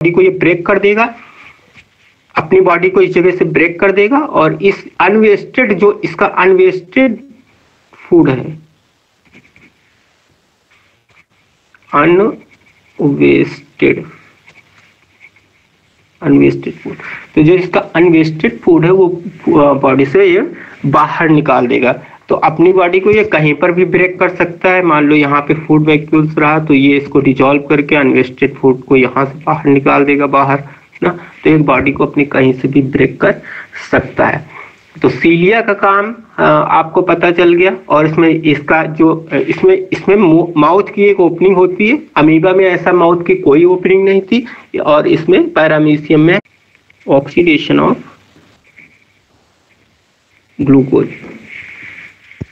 Body को ये break कर देगा, अपनी बॉडी को इस जगह से ब्रेक कर देगा, और इस अनवेस्टेड, जो इसका अनवेस्टेड फूड है, अनवेस्टेड फूड, तो जो इसका अनवेस्टेड फूड है वो बॉडी से ये बाहर निकाल देगा। तो अपनी बॉडी को ये कहीं पर भी ब्रेक कर सकता है। मान लो यहाँ पे फूड वैक्यूल्स रहा तो ये इसको डिजोल्व करके अनवेस्टेड फूड को यहाँ से बाहर निकाल देगा बाहर ना। तो एक बॉडी को अपनी कहीं से भी ब्रेक कर सकता है। तो सीलिया का काम आपको पता चल गया। और इसमें इसका जो इसमें माउथ की एक ओपनिंग होती है। अमीबा में ऐसा माउथ की कोई ओपनिंग नहीं थी। और इसमें पैरामीशियम में ऑक्सीडेशन ऑफ ग्लूकोज।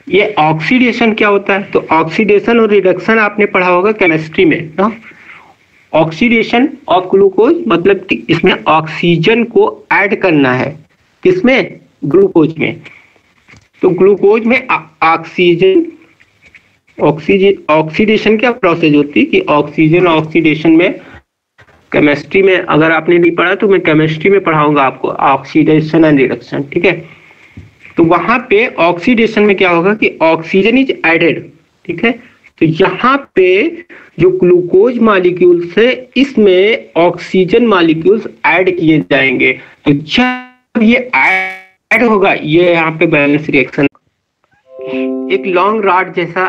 ये ऑक्सीडेशन क्या होता है? तो ऑक्सीडेशन और रिडक्शन आपने पढ़ा होगा केमिस्ट्री में ना। ऑक्सीडेशन ऑफ ग्लूकोज मतलब कि इसमें ऑक्सीजन को ऐड करना है। किसमें? ग्लूकोज में। तो ग्लूकोज में ऑक्सीडेशन क्या प्रोसेस होती है कि ऑक्सीजन ऑक्सीडेशन में, केमिस्ट्री में अगर आपने नहीं पढ़ा तो मैं केमिस्ट्री में पढ़ाऊंगा आपको ऑक्सीडेशन एंड रिडक्शन, ठीक है। तो वहां पे ऑक्सीडेशन में क्या होगा कि ऑक्सीजन इज एडेड, ठीक है। तो यहाँ पे जो ग्लूकोज मॉलिक्यूल्स है इसमें ऑक्सीजन मॉलिक्यूल्स ऐड किए जाएंगे। तो जब ये ऐड होगा, ये यहाँ पे बैलेंस रिएक्शन, एक लॉन्ग रॉड जैसा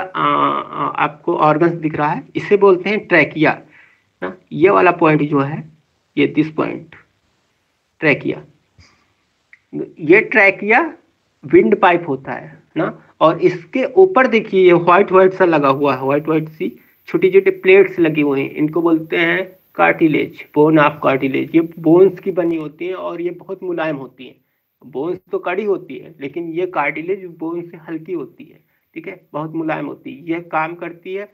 आपको ऑर्गन्स दिख रहा है, इसे बोलते हैं ट्रैकिया ना। ये वाला पॉइंट जो है, ये दिस पॉइंट ट्रैकिया, ये ट्रैकिया विंड पाइप होता है ना। और इसके ऊपर देखिए ये व्हाइट सा लगा हुआ है, व्हाइट सी छोटी छोटी प्लेट्स लगी हुई हैं। इनको बोलते हैं कार्टिलेज, बोन ऑफ कार्टिलेज। ये बोन्स की बनी होती है और ये बहुत मुलायम होती है। बोन्स तो कड़ी होती है लेकिन ये कार्टिलेज बोन से हल्की होती है, ठीक है, बहुत मुलायम होती है। यह काम करती है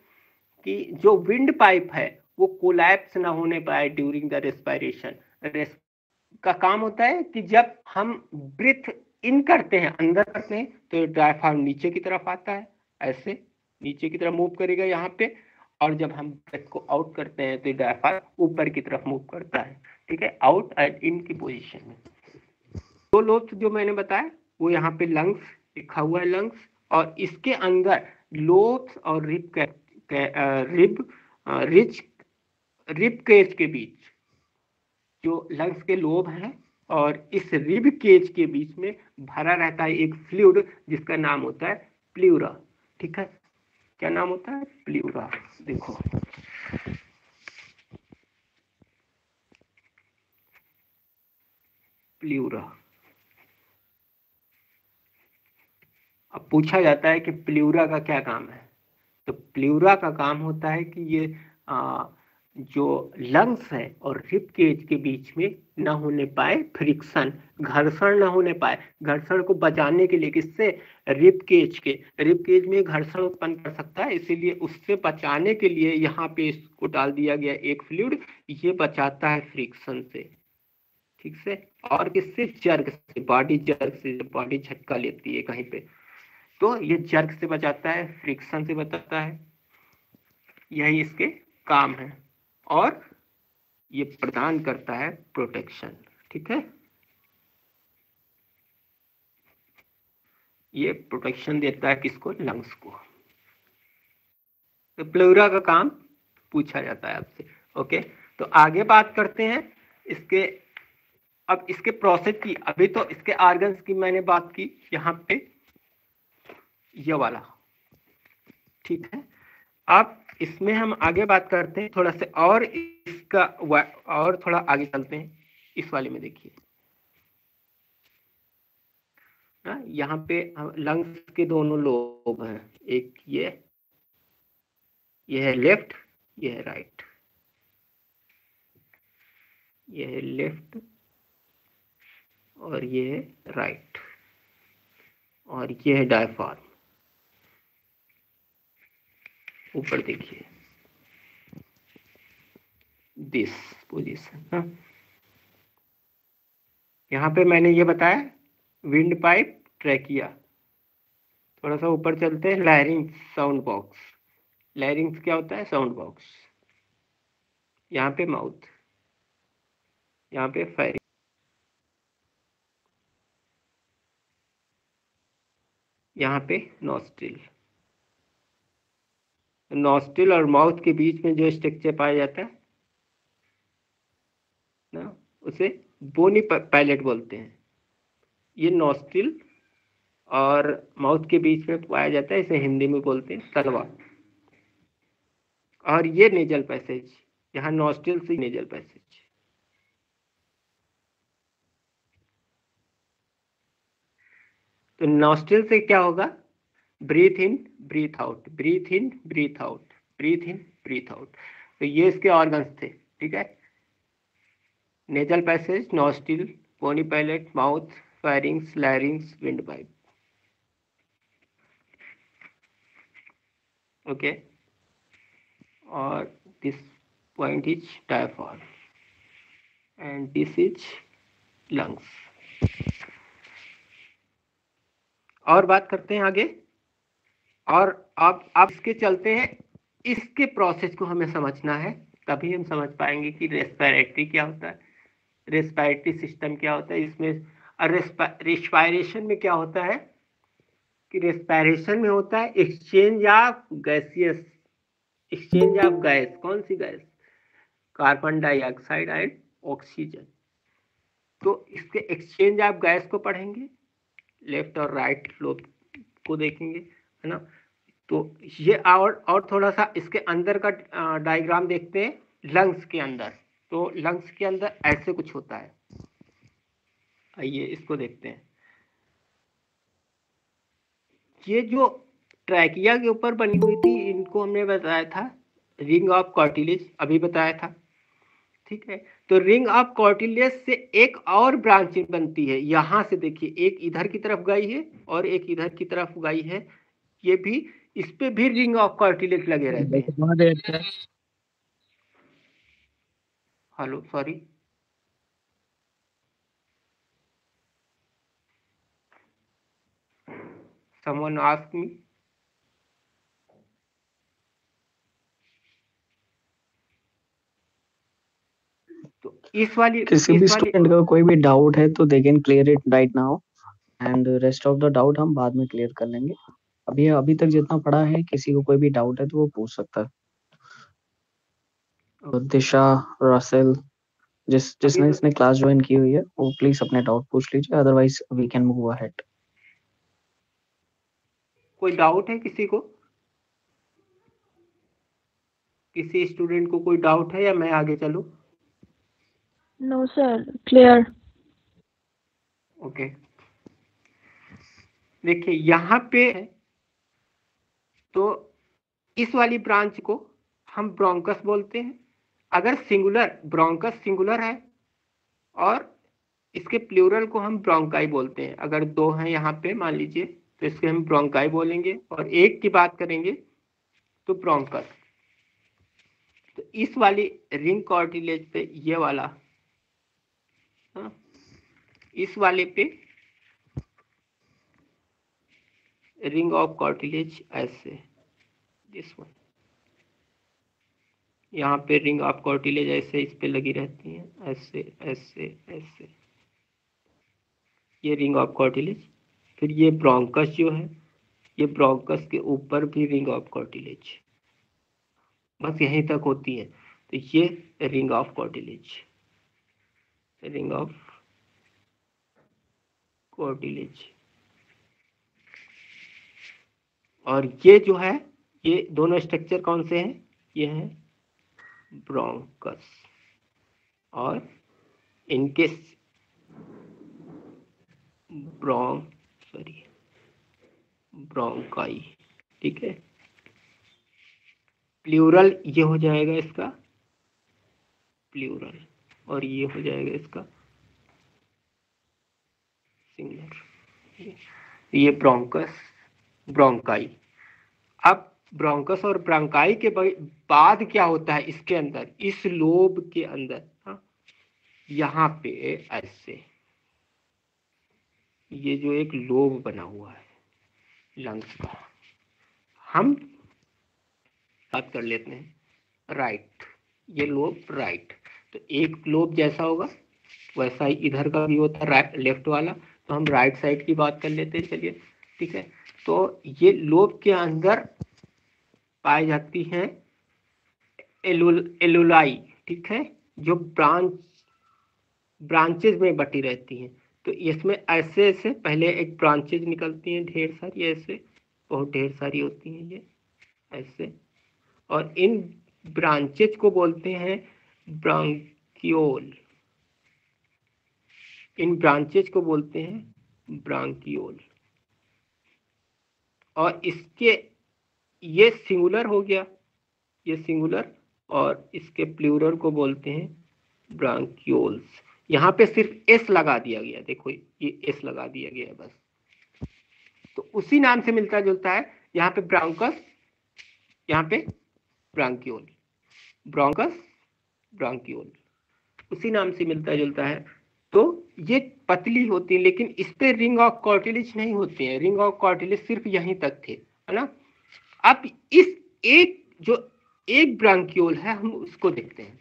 कि जो विंड पाइप है वो कोलैप्स ना होने पाए ड्यूरिंग द रेस्पिरेशन। का काम होता है कि जब हम ब्रीथ इन करते हैं, अंदर करते हैं, तो डायफ्राम नीचे की तरफ आता है, ऐसे नीचे की तरफ मूव करेगा यहाँ पे। और जब हम ब्रेथ को आउट करते हैं तो डायफ्राम ऊपर की तरफ मूव करता है, ठीक है, आउट एंड इन की पोजीशन में। दो लोब्स जो मैंने बताया वो यहाँ पे लंग्स लिखा हुआ है, लंग्स, और इसके अंदर लोब्स और रिब केज के बीच जो लंग्स के लोब हैं और इस रिब केज के बीच में भरा रहता है एक फ्लूइड जिसका नाम होता है प्ल्यूरा, ठीक है। क्या नाम होता है? प्ल्यूरा। देखो प्ल्यूरा। अब पूछा जाता है कि प्ल्यूरा का क्या काम है। तो प्ल्यूरा का काम होता है कि ये जो लंग्स है और रिब केज के बीच में ना होने पाए फ्रिक्शन, घर्षण ना होने पाए। घर्षण को बचाने के लिए किससे? रिब केज में घर्षण उत्पन्न कर सकता है, इसीलिए उससे बचाने के लिए यहाँ पे इसको डाल दिया गया एक फ्लूइड। ये बचाता है फ्रिक्शन से, ठीक से। और किससे? जर्क से, बॉडी जर्क से, बॉडी झटका लेती है कहीं पे तो ये जर्क से बचाता है, फ्रिक्शन से बचाता है। यही इसके काम है और ये प्रदान करता है प्रोटेक्शन, ठीक है। ये प्रोटेक्शन देता है किसको? लंग्स को। तो प्लूरा का काम पूछा जाता है आपसे, ओके। तो आगे बात करते हैं इसके, अब इसके प्रोसेस की। अभी तो इसके ऑर्गन्स की मैंने बात की यहाँ पे, ये वाला, ठीक है। अब इसमें हम आगे बात करते हैं थोड़ा से, और इसका और थोड़ा आगे चलते हैं। इस वाले में देखिए यहाँ पे लंग्स के दोनों लोब हैं, एक ये है लेफ्ट, ये है राइट, ये है लेफ्ट और ये है राइट, और ये है डायफ्राम। ऊपर देखिए दिस पोजीशन। यहाँ पे मैंने ये बताया विंड पाइप, ट्रैकिया। थोड़ा सा ऊपर चलते हैं, लैरिंग्स, साउंड बॉक्स। लैरिंग्स क्या होता है? Sound box. यहाँ पे माउथ, यहाँ पे फेरिंग, यहाँ पे नॉस्ट्रिल। नॉस्ट्रिल और माउथ के बीच में जो स्ट्रक्चर पाया जाता है ना, उसे बोनी पैलेट बोलते हैं। ये नॉस्ट्रिल और माउथ के बीच में पाया जाता है, इसे हिंदी में बोलते हैं तलवा। और ये नेजल पैसेज, यहाँ नॉस्ट्रिल से नेजल पैसेज। तो नॉस्ट्रिल से क्या होगा, breathe in breathe out, breathe in breathe out, breathe in breathe out. तो ये इसके ऑर्गन्स थे, ठीक है। Nasal passage, nostril, bony palate, mouth, pharynx, larynx, windpipe. Okay, और this point is diaphragm and this is lungs. और बात करते हैं आगे, और आप इसके चलते हैं, इसके प्रोसेस को हमें समझना है, तभी हम समझ पाएंगे कि रेस्पिरेटरी क्या होता है, रेस्पिरेटरी सिस्टम क्या होता है इसमें। रेस्पिरेशन में क्या होता है कि रेस्पिरेशन में होता है exchange of gaseous, exchange of gas. कौन सी gas, carbon dioxide and oxygen. तो इसके एक्सचेंज ऑफ गैस को पढ़ेंगे, लेफ्ट और राइट फ्लो को देखेंगे, है ना। तो ये और थोड़ा सा इसके अंदर का डायग्राम देखते हैं लंग्स के अंदर। तो लंग्स के अंदर ऐसे कुछ होता है, आइए इसको देखते हैं। ये जो ट्रैकिया के ऊपर बनी हुई थी, इनको हमने बताया था रिंग ऑफ कार्टिलेज, अभी बताया था, ठीक है। तो रिंग ऑफ कार्टिलेज से एक और ब्रांच बनती है, यहां से देखिए, एक इधर की तरफ गई है और एक इधर की तरफ गई है। ये भी, इस पे भी रिंग ऑफ कार्टिलेज लगे रहते हैं। Hello, sorry, someone asked me। तो किसी भी स्टूडेंट का कोई भी डाउट है तो they can clear it right now, and rest of the doubt हम बाद में क्लियर कर लेंगे। अभी तक जितना पढ़ा है, किसी को कोई भी डाउट है तो वो पूछ सकता है। तो दिशा, रसेल, जिसने इसने क्लास ज्वाइन की हुई है, वो प्लीज अपने डाउट पूछ लीजिए, otherwise we can move ahead. कोई डाउट है किसी को, किसी स्टूडेंट को कोई डाउट है या मैं आगे चलूं? No sir, clear. ओके, देखिए यहाँ पे, तो इस वाली ब्रांच को हम ब्रोंकस बोलते हैं। अगर सिंगुलर, ब्रोंकस सिंगुलर है, और इसके प्लूरल को हम ब्रोंकाई बोलते हैं। अगर दो हैं यहाँ पे मान लीजिए, तो इसके हम ब्रोंकाई बोलेंगे, और एक की बात करेंगे तो ब्रोंकस। तो इस वाली रिंग कार्टिलेज पे, ये वाला, हाँ, इस वाले पे रिंग ऑफ कार्टिलेज ऐसे, दिस वन, यहाँ पे रिंग ऑफ कार्टिलेज ऐसे इस पे लगी रहती है, ऐसे ऐसे ऐसे, ये रिंग ऑफ कार्टिलेज। फिर ये ब्रोंकस जो है, ये ब्रोंकस के ऊपर भी रिंग ऑफ कार्टिलेज, बस यहीं तक होती है। तो ये ring of cartilage, ring of cartilage. और ये जो है, ये दोनों स्ट्रक्चर कौन से हैं, ये हैं ब्रोंकस, और इनके ब्रोंकाई, ठीक है। प्लूरल ये हो जाएगा इसका प्लूरल, और ये हो जाएगा इसका सिंगुलर। ये ब्रोंकस, ब्रोंकाई। अब ब्रोंकस और ब्रोंकाई के बाद क्या होता है इसके अंदर, इस लोब के अंदर, हाँ, यहाँ पे ऐसे, ये जो एक लोब बना हुआ है लंग्स का, हम बात कर लेते हैं राइट, ये लोब राइट। तो एक लोब जैसा होगा, वैसा ही इधर का भी होता है राइट लेफ्ट वाला। तो हम राइट साइड की बात कर लेते हैं, चलिए ठीक है। तो ये लोब के अंदर पाई जाती हैं एलुलाई, ठीक है, जो ब्रांचेज में बटी रहती हैं। तो इसमें ऐसे ऐसे पहले एक ब्रांचेज निकलती हैं ढेर सारी, ऐसे बहुत ढेर सारी होती हैं ये ऐसे, और इन ब्रांचेज को बोलते हैं ब्रांकियोल। इन ब्रांचेज को बोलते हैं ब्रांकियोल। और इसके ये सिंगुलर हो गया, ये सिंगुलर, और इसके प्लूरल को बोलते हैं ब्रांकियोल्स। यहाँ पे सिर्फ एस लगा दिया गया, देखो ये एस लगा दिया गया बस। तो उसी नाम से मिलता जुलता है, यहाँ पे ब्रांकस, यहाँ पे ब्रांकियोल, ब्रोंकस ब्रांकियोल, उसी नाम से मिलता जुलता है। तो ये पतली होती है, लेकिन इस पे रिंग ऑफ कार्टिलेज नहीं होती है। रिंग ऑफ कार्टिलेज सिर्फ यहीं तक थे, है ना। अब इस एक जो एक ब्रांकियोल है हम उसको देखते हैं।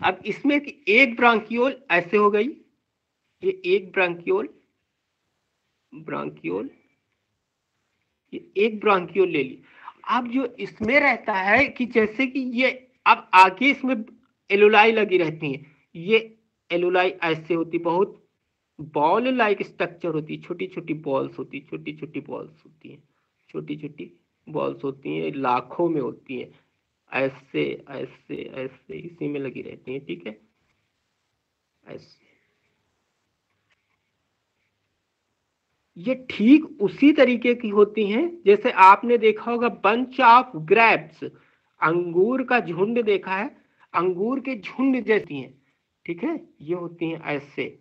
अब इसमें कि एक ब्रांकियोल ऐसे हो गई, ये एक ब्रांकियोल, ये एक ब्रांकियोल ले ली। अब जो इसमें रहता है कि जैसे कि ये अब आगे इसमें एलुलाई लगी रहती हैं, ये एलुलाई ऐसे होती, बहुत बॉल लाइक स्ट्रक्चर होती, छोटी छोटी बॉल्स होती, छोटी छोटी बॉल्स होती हैं, छोटी छोटी बॉल्स होती हैं, लाखों में होती हैं, ऐसे ऐसे ऐसे इसी में लगी रहती हैं, ठीक है, ऐसे। ये ठीक उसी तरीके की होती हैं जैसे आपने देखा होगा बंच ऑफ ग्रेप्स, अंगूर का झुंड देखा है, अंगूर के झुंड जैसी हैं, ठीक है, ये होती हैं ऐसे।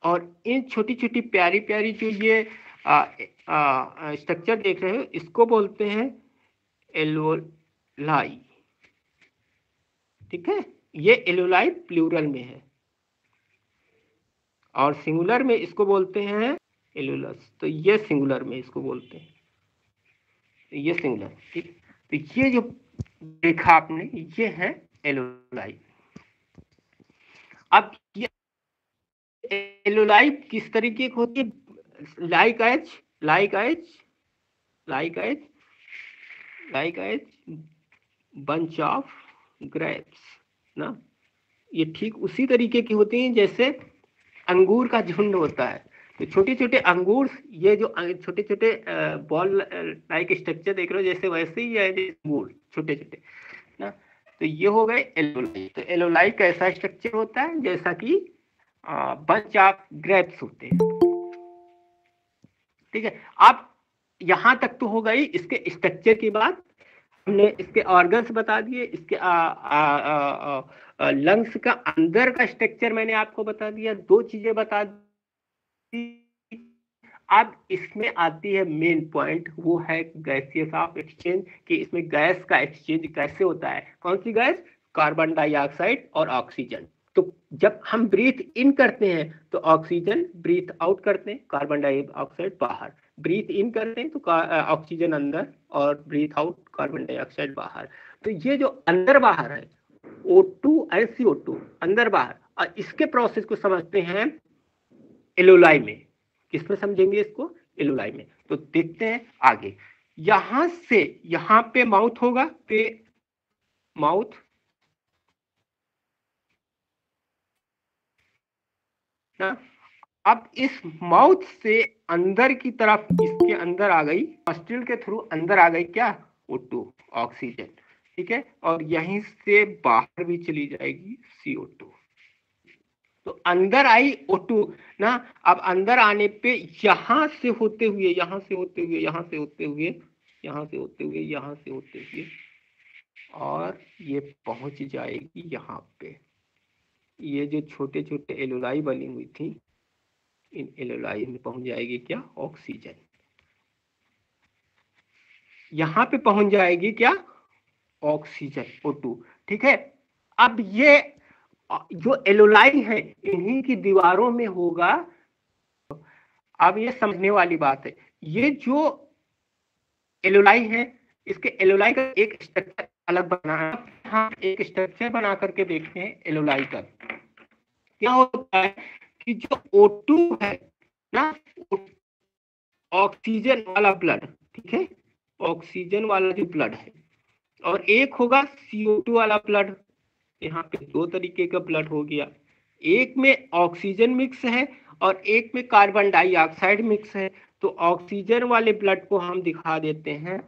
और इन छोटी छोटी प्यारी प्यारी जो ये स्ट्रक्चर देख रहे हो, इसको बोलते हैं एलोलाई, ठीक है। ये एलोलाई प्लूरल में है, और सिंगुलर में इसको बोलते हैं एलुलस। तो ये सिंगुलर में इसको बोलते हैं, तो ये सिंगुलर, ठीक। तो ये जो देखा आपने, ये है एलोलाई। अब ये एलोलाई किस तरीके की होती है? Like as bunch of grapes ना, ये ठीक उसी तरीके की होती हैं जैसे अंगूर का झुंड होता है। तो छोटे छोटे अंगूर, ये जो छोटे छोटे बॉल लाइक स्ट्रक्चर देख रहे हो, जैसे वैसे ही है अंगूर छोटे छोटे ना। तो ये हो गए एलोलाई। तो एलोलाई कैसा स्ट्रक्चर होता है? जैसा कि बंच ऑफ ग्रेप्स होते हैं, ठीक है। अब यहां तक तो हो गई इसके स्ट्रक्चर की बात, हमने इसके ऑर्गन्स बता दिए, इसके लंग्स का अंदर का स्ट्रक्चर मैंने आपको बता दिया, दो चीजें बता दी। अब इसमें आती है मेन पॉइंट, वो है गैसियस ऑफ एक्सचेंज, कि इसमें गैस का एक्सचेंज कैसे होता है। कौन सी गैस? कार्बन डाइऑक्साइड और ऑक्सीजन। तो जब हम ब्रीथ इन करते हैं तो ऑक्सीजन, ब्रीथ आउट करते हैं कार्बन डाइऑक्साइड बाहर, ब्रीथ इन करते हैं तो ऑक्सीजन अंदर, और ब्रीथ आउट कार्बन डाइऑक्साइड बाहर। तो ये जो अंदर बाहर है O2 और CO2 अंदर बाहर, और इसके प्रोसेस को समझते हैं एलोलाई में। किसमें समझेंगे इसको? एलोलाई में। तो देखते हैं आगे। यहां से यहां पे माउथ होगा, पे माउथ, ना। अब इस माउथ से अंदर की तरफ, इसके अंदर आ गई, नॉस्ट्रिल के थ्रू अंदर आ गई क्या? O2 ऑक्सीजन, ठीक है। और यहीं से बाहर भी चली जाएगी CO2। तो अंदर आई O2 ना। अब अंदर आने पे यहां से होते हुए, यहां से होते हुए, यहां से होते हुए, यहां से होते हुए, यहां से होते हुए, और ये पहुंच जाएगी यहाँ पे। ये जो छोटे छोटे एलोलाई बनी हुई थी, इन एलोलाई में पहुंच जाएगी क्या? ऑक्सीजन। यहां पे पहुंच जाएगी क्या? ऑक्सीजन, O2, ठीक है। अब ये जो एलोलाई है, इन्हीं की दीवारों में होगा। अब ये समझने वाली बात है, ये जो एलोलाई है, इसके एलोलाई का एक स्ट्रक्चर अलग बना, हाँ एक स्ट्रक्चर बना करके देखते हैं एलोलाई का। क्या होता है कि जो O2 है ना, ऑक्सीजन वाला ब्लड, ठीक है, ऑक्सीजन वाला जो ब्लड है, और एक होगा CO2 वाला ब्लड। यहाँ पे दो तरीके का ब्लड हो गया, एक में ऑक्सीजन मिक्स है और एक में कार्बन डाइऑक्साइड मिक्स है। तो ऑक्सीजन वाले ब्लड को हम दिखा देते हैं,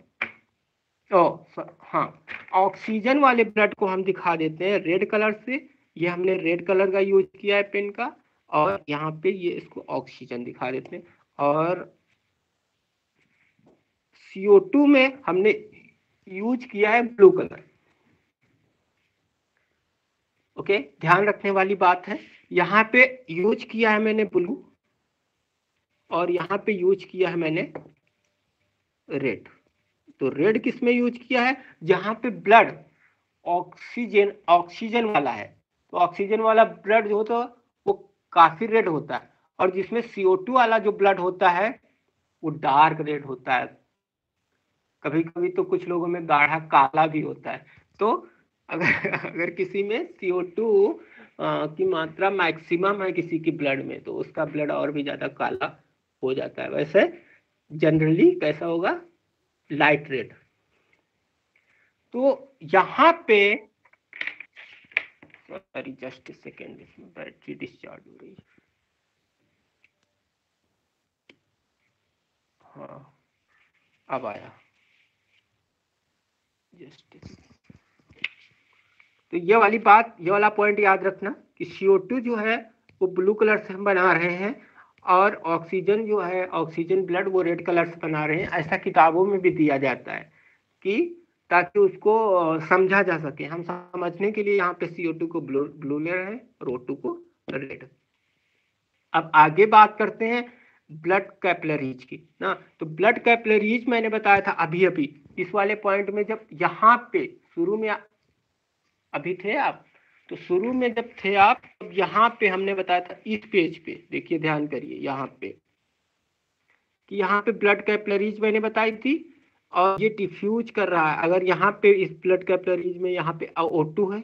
हाँ, ऑक्सीजन वाले ब्लड को हम दिखा देते हैं रेड कलर से। ये हमने रेड कलर का यूज किया है पेन का, और यहाँ पे ये इसको ऑक्सीजन दिखा देते हैं। और CO2 में हमने यूज किया है ब्लू कलर। ओके, ध्यान रखने वाली बात है, यहाँ पे यूज किया है मैंने ब्लू और यहाँ पे यूज किया है मैंने रेड। तो रेड किस में यूज किया है, जहां पे ब्लड ऑक्सीजन वाला है। तो ऑक्सीजन वाला ब्लड जो होता है वो काफी रेड होता है, और जिसमें CO2 वाला जो ब्लड होता है वो डार्क रेड होता है, कभी कभी तो कुछ लोगों में गाढ़ा काला भी होता है। तो अगर किसी में CO2 की मात्रा मैक्सिमम है किसी की ब्लड में, तो उसका ब्लड और भी ज्यादा काला हो जाता है। वैसे जनरली कैसा होगा, लाइट रेड। तो यहाँ पे सॉरी जस्ट ए सेकेंड, इसमें बैटरी डिस्चार्ज हो रही है। हाँ अब आया, जस्ट। तो ये वाली बात, ये वाला पॉइंट याद रखना कि CO2 जो है वो ब्लू कलर से हम बना रहे हैं, और ऑक्सीजन जो है, ऑक्सीजन ब्लड, वो रेड कलर से बना रहे हैं। ऐसा किताबों में भी दिया जाता है कि ताकि उसको समझा जा सके। हम समझने के लिए यहाँ पे CO2 को ब्लू ले रहे हैं और O2 को रेड। अब आगे बात करते हैं ब्लड कैपिलरीज की ना। तो ब्लड कैपिलरीज मैंने बताया था अभी अभी इस वाले पॉइंट में, जब यहाँ पे शुरू में अभी थे आप, तो शुरू में जब थे आप, तब यहाँ पे हमने बताया था इस पेज पे, देखिए ध्यान करिए यहाँ पे, कि यहाँ पे ब्लड कैपिलरीज मैंने बताई थी, और ये डिफ्यूज कर रहा है। अगर यहाँ पे इस ब्लड कैपिलरीज में यहाँ पे O2 है,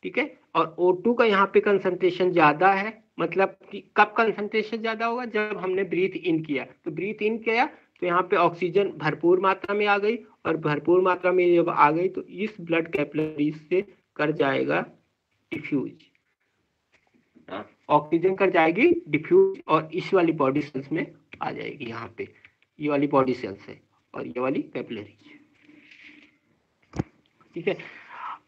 ठीक है, और O2 का यहाँ पे कंसंट्रेशन ज्यादा है, मतलब कि कब कंसंट्रेशन ज्यादा होगा, जब हमने ब्रीथ इन किया। तो ब्रीथ इन किया तो यहाँ पे ऑक्सीजन भरपूर मात्रा में आ गई, और भरपूर मात्रा में जब आ गई तो इस ब्लड कैपिलरीज से कर जाएगा डिफ्यूज, ऑक्सीजन कर जाएगी डिफ्यूज, और इस वाली बॉडी सेल्स में आ जाएगी। यहाँ पे ये वाली बॉडी सेल्स है और ये वाली कैपिलरीज, ठीक है।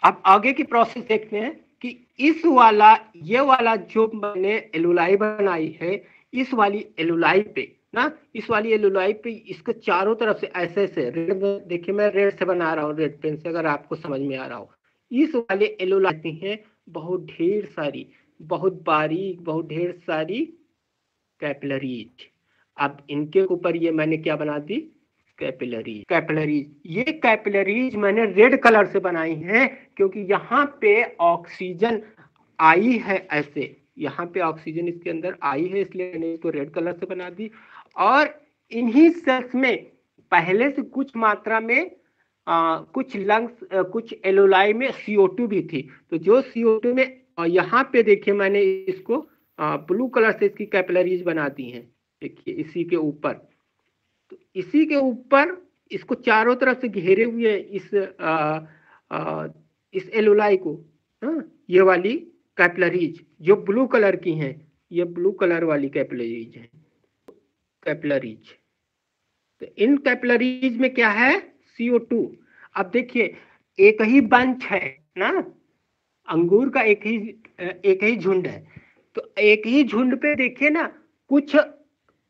अब आगे की प्रोसेस देखते हैं कि इस वाला, ये वाला जो मैंने एलुलाई बनाई है, इस वाली एलुलाई पे ना, इस वाली एलुलाई पे इसके चारों तरफ से ऐसे ऐसे रेड में, देखिए मैं रेड से बना रहा हूँ, रेड पेन से, अगर आपको समझ में आ रहा हो। इस वाले एलुलाई हैं बहुत ढेर सारी, बहुत बारीक, बहुत ढेर सारी कैपिलरीज। अब इनके ऊपर ये मैंने क्या बना दी, कैपिलरीज। ये कैपिलरीज मैंने रेड कलर से बनाई हैं, क्योंकि यहाँ पे ऑक्सीजन आई है, ऐसे यहाँ पे ऑक्सीजन इसके अंदर आई है, इसलिए मैंने इसको रेड कलर से बना दी। और इन्हीं सेल्स में पहले से कुछ मात्रा में कुछ लंग्स, कुछ एलोलाई में CO2 भी थी। तो जो CO2 में, यहाँ पे देखिए मैंने इसको ब्लू कलर से इसकी कैपिलरीज बना दी हैं, देखिए इसी के ऊपर। तो इसी के ऊपर इसको चारों तरफ से घेरे हुए इस एलोलाई को, ये वाली कैपिलरीज जो ब्लू कलर की हैं, ये ब्लू कलर वाली कैपिलरीज हैं, कैपिलरीज। तो इन कैपिलरीज में क्या है, CO2। अब देखिए एक ही बंच है ना, अंगूर का एक ही झुंड है, तो एक ही झुंड पे देखिए ना, कुछ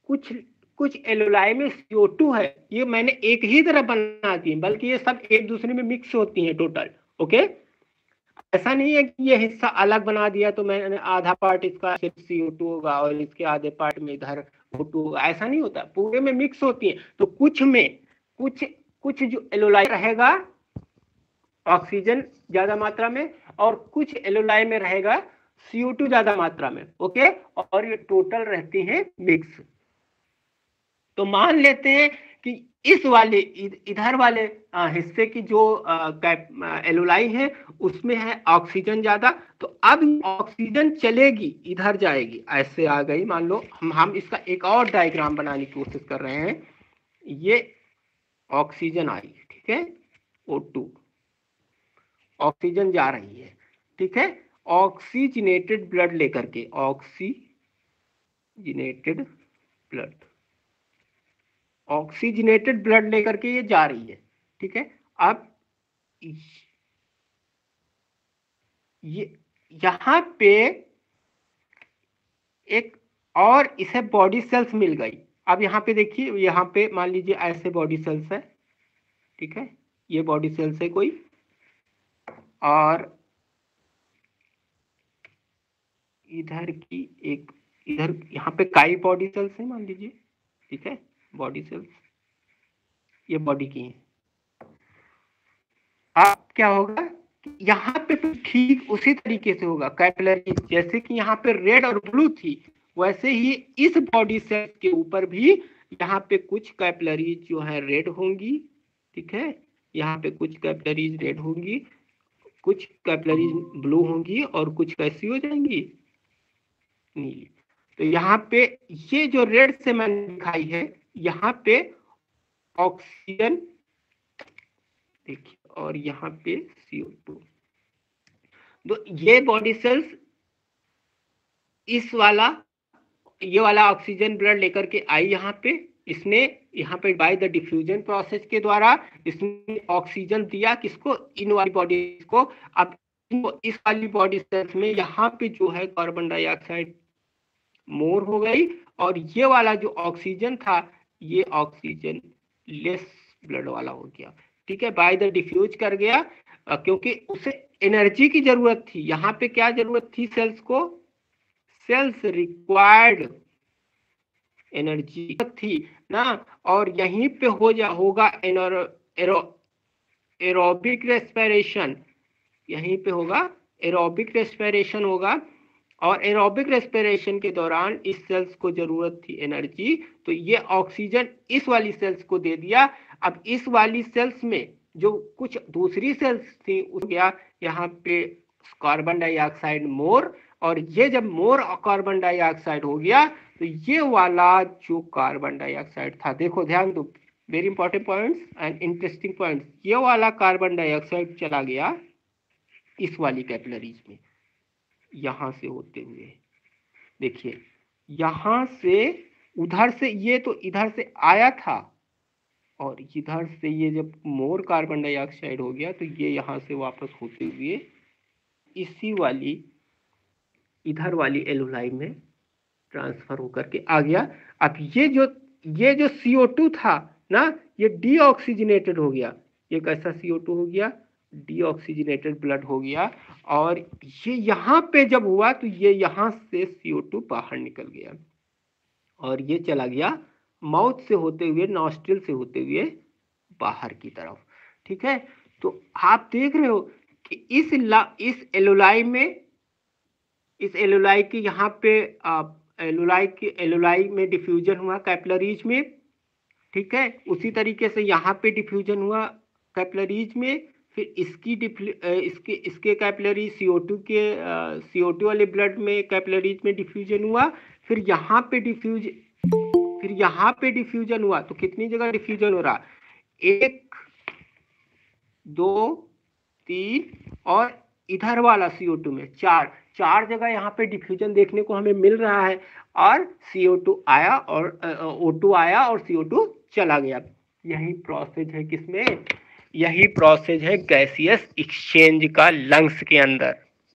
कुछ कुछ एलोलाई में CO2 है, ये मैंने एक ही तरह बना दी, बल्कि ये सब एक दूसरे में मिक्स होती हैं टोटल। ओके, ऐसा नहीं है कि ये हिस्सा अलग बना दिया तो मैंने आधा पार्ट इसका सिर्फ CO2 होगा और इसके आधे पार्ट में इधर O2 होगा, ऐसा नहीं होता, पूरे में मिक्स होती है। तो कुछ में कुछ जो एलोलाई रहेगा ऑक्सीजन ज्यादा मात्रा में, और कुछ एलोलाई में रहेगा CO2 ज्यादा मात्रा में। ओके, और ये टोटल रहती हैं मिक्स। तो मान लेते हैं कि इस वाले इधर वाले हिस्से की जो एलोलाई है उसमें है ऑक्सीजन ज्यादा, तो अब ऑक्सीजन चलेगी इधर जाएगी, ऐसे आ गई। मान लो हम इसका एक और डायग्राम बनाने की कोशिश कर रहे हैं। ये ऑक्सीजन आई, ठीक है, O2 ऑक्सीजन जा रही है, ठीक है, ऑक्सीजनेटेड ब्लड लेकर के, ऑक्सीजनेटेड ब्लड लेकर के ये जा रही है, ठीक है। अब ये यहां पे एक और इसे बॉडी सेल्स मिल गई। अब यहाँ पे देखिए, यहाँ पे मान लीजिए ऐसे बॉडी सेल्स है, ठीक है, ये बॉडी सेल्स है कोई, और इधर की एक, इधर यहाँ पे कई बॉडी सेल्स है मान लीजिए, ठीक है, बॉडी सेल्स ये बॉडी की है। अब क्या होगा, यहाँ पे तो ठीक उसी तरीके से होगा, कैपिलरी जैसे कि यहाँ पे रेड और ब्लू थी, वैसे ही इस बॉडी सेल के ऊपर भी यहाँ पे कुछ कैपिलरीज जो है रेड होंगी, ठीक है, यहाँ पे कुछ कैपिलरीज रेड होंगी, कुछ कैपिलरीज ब्लू होंगी, और कुछ कैसी हो जाएंगी, नीली। तो यहाँ पे ये जो रेड से मैंने दिखाई है, यहाँ पे ऑक्सीजन देखिए, और यहाँ पे CO2। तो ये बॉडी सेल्स इस वाला, ये वाला ऑक्सीजन ब्लड लेकर के आई यहाँ पे, इसने यहाँ पे बाय द डिफ्यूजन प्रोसेस के द्वारा इसने ऑक्सीजन दिया किसको, इन वाली बॉडी को। अब इस वाली बॉडी सेल्स में यहाँ पे जो है कार्बन डाइऑक्साइड मोर हो गई, और ये वाला जो ऑक्सीजन था ये ऑक्सीजन लेस ब्लड वाला हो गया, ठीक है, बाय द डिफ्यूज कर गया, क्योंकि उसे एनर्जी की जरूरत थी। यहाँ पे क्या जरूरत थी सेल्स को, सेल्स रिक्वायर्ड एनर्जी थी ना, और यहीं पे होगा एरोबिक रेस्पिरेशन, यहीं पे होगा एरोबिक रेस्पिरेशन होगा, और एरोबिक रेस्पिरेशन के दौरान इस सेल्स को जरूरत थी एनर्जी, तो ये ऑक्सीजन इस वाली सेल्स को दे दिया। अब इस वाली सेल्स में जो कुछ दूसरी सेल्स थी उस गया यहाँ पे कार्बन डाइऑक्साइड मोर, और ये जब मोर कार्बन डाइऑक्साइड हो गया तो ये वाला जो कार्बन डाइऑक्साइड था, देखो ध्यान दो, very important points and interesting points, ये वाला कार्बन डाइऑक्साइड चला गया इस वाली कैपिलरीज में, यहां से होते हुए देखिए, यहां से उधर से ये तो इधर से आया था, और इधर से ये जब मोर कार्बन डाइऑक्साइड हो गया तो ये यहाँ से वापस होते हुए इसी वाली इधर वाली एलोलाई में ट्रांसफर होकर के आ गया। अब ये जो CO2 था ना, ये डीऑक्सीजनेटेड हो गया, ये कैसा CO2 हो गया, डीऑक्सीजनेटेड ब्लड हो गया, और ये यहाँ पे जब हुआ तो ये यहाँ से CO2 बाहर निकल गया, और ये चला गया माउथ से होते हुए, नॉस्ट्रिल से होते हुए बाहर की तरफ, ठीक है। तो आप देख रहे हो कि इस एलोलाई में, इस एलोलाई की यहाँ पे एलोलाई में डिफ्यूजन हुआ कैपिलरीज में, ठीक है, उसी तरीके से यहाँ पे डिफ्यूजन हुआ कैपिलरीज में, फिर इसके कैपिलरी CO2 वाले ब्लड में कैपिलरीज में डिफ्यूजन हुआ, फिर यहाँ पे डिफ्यूजन हुआ। तो कितनी जगह डिफ्यूजन हो रहा, 1 2 3 और इधर वाला CO2 में 4 जगह यहाँ पे डिफ्यूजन देखने को हमें मिल रहा है, और CO2 आया और O2 आया और CO2 चला गया। यही प्रोसेस है किसमें, यही प्रोसेस है गैसियस एक्सचेंज का लंग्स के अंदर।